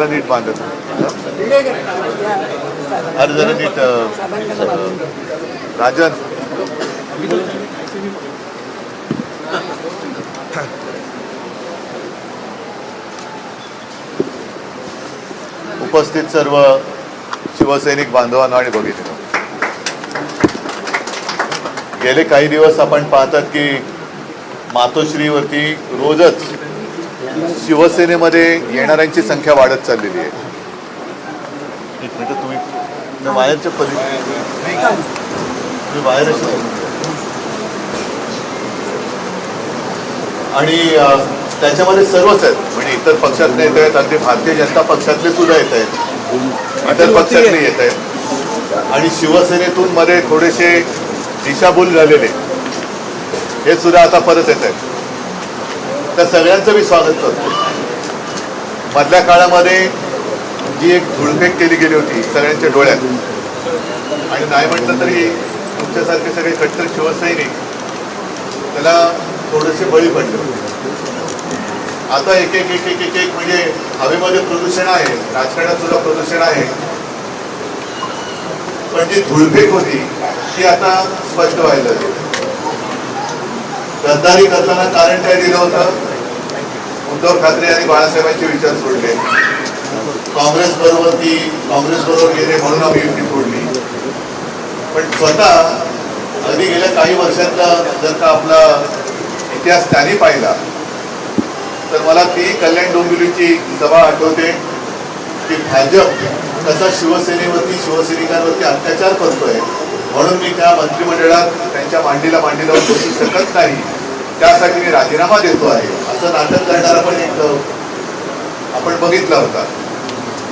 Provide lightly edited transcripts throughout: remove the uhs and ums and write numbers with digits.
जरा नीट बांधत अरे जरा नीट राजन उपस्थित सर्व शिवसैनिक बांधवांना आणि भगिनींनो, गेले काही दिवस आपण पाहतात की मातोश्रीवरती रोजच शिवसेनेमध्ये येणाऱ्यांची संख्या वाढत चाललेली आहे. एक मिनिट तुम्ही बाहेरच्या तुम्ही बाहेर आणि त्याच्यामध्ये सर्वच आहेत, म्हणजे इतर पक्षातले येत आहेत, अगदी भारतीय जनता पक्षातले सुद्धा येत आहेत, इतर पक्षातले येत आहेत आणि शिवसेनेतून मध्ये थोडेसे दिशाभूल झालेले हे सुद्धा आता परत येत आहेत. त्या सगळ्यांचं मी स्वागत करतो. मधल्या काळामध्ये जी एक धुळफेक केली गेली होती सगळ्यांच्या डोळ्यात, आणि नाही म्हटलं तरी तुमच्यासारखे सगळे कट्टर शिवसैनिक त्याला थोडेसे बळी पडले. आता एक एक एक एक एक एक म्हणजे हवेमध्ये प्रदूषण आहे, राजकारणात सुद्धा प्रदूषण आहे, पण जी धुळफेक होती ती आता स्पष्ट व्हायला लागली. गद्दारी करताना कारण काय दिलं होतं? उद्धव ठाकरे यांनी बाळासाहेबांचे विचार सोडले, काँग्रेस बरोबर गेले म्हणून आम्ही युती फोडली. पण स्वतः अगदी गेल्या काही वर्षातला जर का आपला इतिहास त्यांनी पाहिला तर मला ती कल्याण डोंबिवलीची सभा आठवते की भाजप कसा शिवसेनेवरती शिवसैनिकांवरती अत्याचार करतोय, म्हणून मी त्या मंत्रिमंडळात त्यांच्या मांडीला मांडी लावून बसू शकत नाही, त्यासाठी मी राजीनामा देतो आहे असं नाटक करणारा पण एक आपण बघितला होता.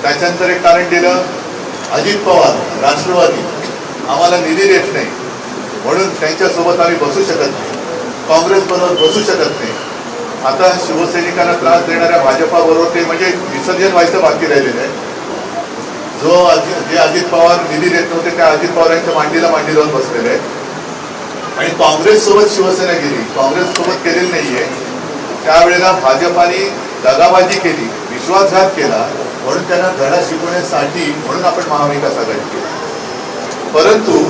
त्याच्यानंतर एक कारण दिलं, अजित पवार राष्ट्रवादी आम्हाला निधी देत नाही म्हणून त्यांच्यासोबत आम्ही बसू शकत नाही, काँग्रेस बरोबर बसू शकत नाही. आता शिवसैनिकांना त्रास देणाऱ्या भाजपाबरोबर ते म्हणजे विसर्जन व्हायचं बाकी राहिलेलं आहे. जे अजित पवार निधी देत नव्हते त्या अजित पवारांच्या मांडीला मांडी लावून बसलेले आहेत. आणि काँग्रेस सोबत शिवसेना गेली, काँग्रेस सोबत केलेली नाहीये. त्यावेळेला भाजपाने दगाबाजी केली, विश्वासघात केला, म्हणून त्यांना धडा शिकवण्यासाठी म्हणून आपण महाविकास आघाडी केली. परंतु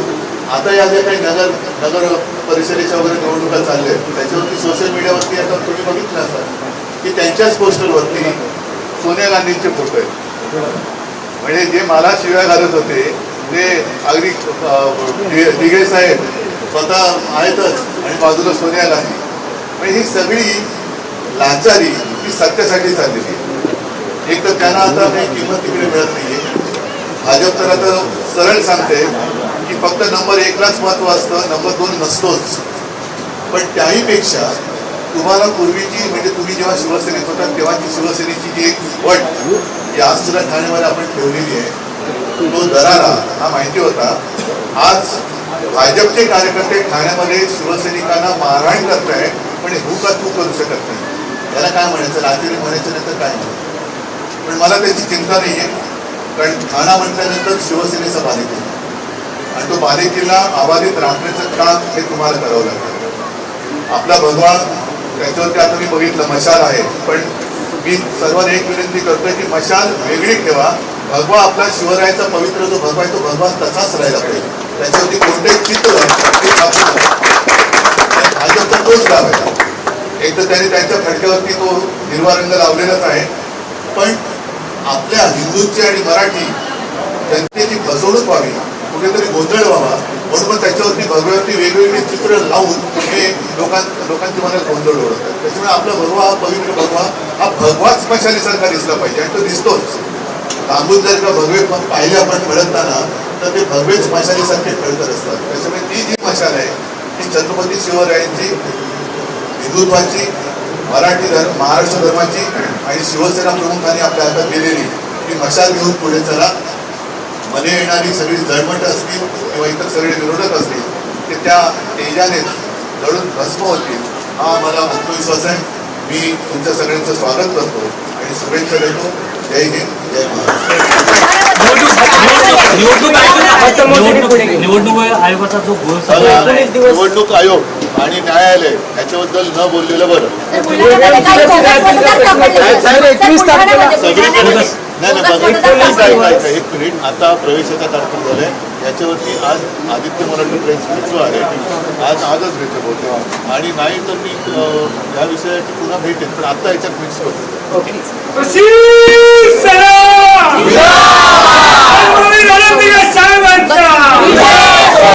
आता या ज्या काही नगर परिषदेच्या वगैरे निवडणुका चालल्या आहेत त्याच्यावरती सोशल मीडियावरती आता तुम्ही बघितलं असाल की त्यांच्याच पोस्टरवरती सोनिया गांधींचे फोटो आहेत. म्हणजे जे मला शिव्या घालत होते ते अगदी दिघे साहेब स्वतः आहेतच आणि बाजूला सोनिया गांधी. म्हणजे ही सगळी लाचारी ही सत्यासाठी चाललेली. एक तर त्यांना आता काही किंमत तिकडे मिळत नाहीये. भाजप तर आता सरळ सांगते की फक्त नंबर 1लाच महत्व असतं, नंबर 2 नसतोच. पण त्याहीपेक्षा तुम्हाला पूर्वीची म्हणजे तुम्ही जेव्हा शिवसेनेत होता तेव्हाची शिवसेनेची जी एक वट आज सुद्धा ठाण्यामध्ये आपण ठेवलेली आहे, तो दरारा हा माहिती होता. आज भाजपचे कार्यकर्ते ठाण्यामध्ये शिवसैनिकांना मारहाण करताय, पण हू का तू करू शकत नाही. याला काय म्हणायचं? रात्री म्हणायचं नाही तर काय म्हणायचं? पण मला त्याची चिंता नाही आहे, कारण ठाणा म्हटल्यानंतर शिवसेनेचा बालेकिल्ला आणि तो बालेकिल्ला अबाधित राखण्याचं काम हे तुम्हाला करावं लागतं. आपला भगवा त्याच्यावरती आता मी बघितलं मशाल आहे, पण मी सर्वांना एक विनंती करतोय की मशाल वेगळी ठेवा. भगवा आपला शिवरायाचा पवित्र जो भगवा आहे तो भगवा तसाच राहिला पाहिजे, त्याच्यावरती कोणतेही चित्र भाजपचा तोच लाभ आहे. एक तर त्यांनी त्यांच्या फडक्यावरती तो हिरवा रंग लावलेलाच आहे, पण आपल्या हिंदूंची आणि मराठी जनतेची फसवणूक व्हावी, कुठेतरी गोंधळ व्हावा म्हणून मग त्याच्यावरती भगव्यावरती वेगवेगळी चित्र लावून हे लोकांची मनात गोंधळ ओढतात. त्याच्यामुळे आपला भगवा हा पवित्र भगवा हा भगवाच मशालीसारखा दिसला पाहिजे आणि तो दिसतोच. लांबून जर का भगवे पाहिले आपण कळताना तर ते भगवेच मशालीसारखे कळत असतात. त्याच्यामुळे ती जी मशाल आहे ती छत्रपती शिवरायांची, हिंदुत्वाची, मराठी महाराष्ट्र धर्माची आणि शिवसेना प्रमुखांनी आपल्या हातात दिलेली ती मशाल घेऊन पुढे चला. मध्ये येणारी सगळी जळमट असतील किंवा इतर सगळे विरोधक असतील ते त्या तेजानेच जळून भस्म होतील हा मला आत्मविश्वास आहे. मी तुमच्या सगळ्यांचं स्वागत करतो आणि शुभेच्छा देतो. जय हिंद, जय महाराष्ट्र. निवडणूक आयोगाचा जो निवडणूक आयोग आणि न्यायालय याच्याबद्दल न बोललेलं बरं. नाही बोगस बघा, मतदार ऐका, एक मिनिट. आता प्रवेशाचा कार्यक्रम झालाय, याच्यावरती आज आदित्य मराठी प्रेस जो आहे आजच भेटेल होते आणि नाही तर मी या विषयाची पुन्हा भेटेन, पण आता याच्यात मिक्स करतो.